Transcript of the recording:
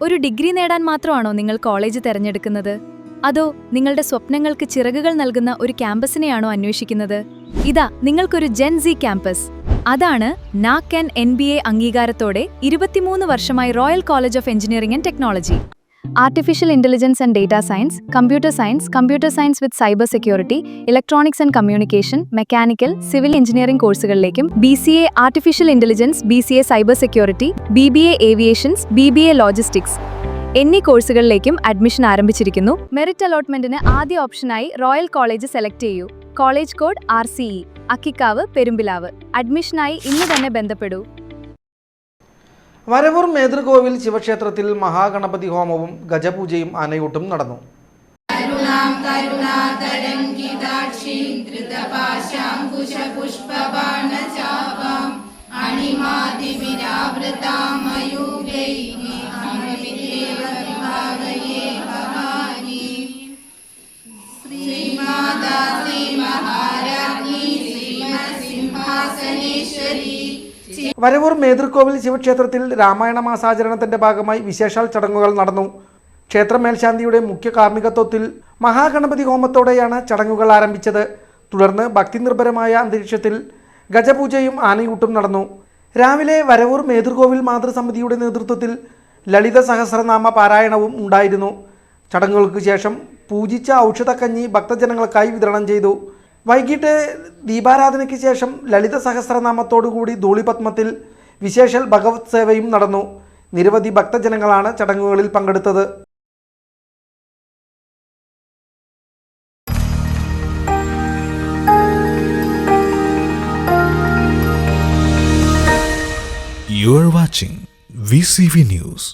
ഒരു ഡിഗ്രി നേടാൻ മാത്രമാണോ നിങ്ങൾ കോളേജ് തിരഞ്ഞെടുക്കുന്നത്? അതോ നിങ്ങളുടെ സ്വപ്നങ്ങൾക്ക് ചിറകുകൾ നൽകുന്ന ഒരു ക്യാമ്പസിനെയാണോ അന്വേഷിക്കുന്നത്? ഇതാ നിങ്ങൾക്കൊരു ജെൻ-സി ക്യാമ്പസ്. അതാണ് നാക് MBA അംഗീകാരത്തോടെ 23 വർഷമായി Royal College of Engineering and Technology. Artificial intelligence and data science, computer science with cyber security, electronics and communication, mechanical, civil engineering കോഴ്സുകളിലേക്കും BCA artificial intelligence, BCA cyber security, BBA aviations, BBA logistics എന്നീ കോഴ്സുകളിലേക്കും admission ആരംഭിച്ചിരിക്കുന്നു. Merit അലോട്ട്മെന്റിന് ആദ്യ ഓപ്ഷനായി Royal College select ചെയ്യൂ. College code RCE, Akkikavu, Perumpilavu. അഡ്മിഷനായി ഇന്ന് തന്നെ ബന്ധപ്പെടൂ. വരവൂർ മേതൃകോവിൽ ശിവക്ഷേത്രത്തിൽ മഹാഗണപതി ഹോമവും ഗജപൂജയും ആനയൂട്ടും നടന്നു. വരവൂർ മേതൃകോവിൽ ശിവക്ഷേത്രത്തിൽ രാമായണ മാസാചരണത്തിന്റെ ഭാഗമായി വിശേഷാൽ ചടങ്ങുകൾ നടന്നു. ക്ഷേത്ര മേൽശാന്തിയുടെ മുഖ്യ കാർമ്മികത്വത്തിൽ മഹാഗണപതി ഹോമത്തോടെയാണ് ചടങ്ങുകൾ ആരംഭിച്ചത്. തുടർന്ന് ഭക്തിനിർഭരമായ അന്തരീക്ഷത്തിൽ ഗജപൂജയും ആനയൂട്ടും നടന്നു. രാവിലെ വരവൂർ മേതൃകോവിൽ മാതൃസമിതിയുടെ നേതൃത്വത്തിൽ ലളിത സഹസ്രനാമ പാരായണവും ഉണ്ടായിരുന്നു. ചടങ്ങുകൾക്ക് ശേഷം പൂജിച്ച ഔഷധക്കഞ്ഞി ഭക്തജനങ്ങൾക്കായി വിതരണം ചെയ്തു. വൈകിട്ട് ദീപാരാധനയ്ക്ക് ശേഷം ലളിത സഹസ്രനാമത്തോടുകൂടി ധൂളിപത്മത്തിൽ വിശേഷൽ ഭഗവത് സേവയും നടന്നു. നിരവധി ഭക്തജനങ്ങളാണ് ചടങ്ങുകളിൽ പങ്കെടുത്തത്. You are watching VCV News.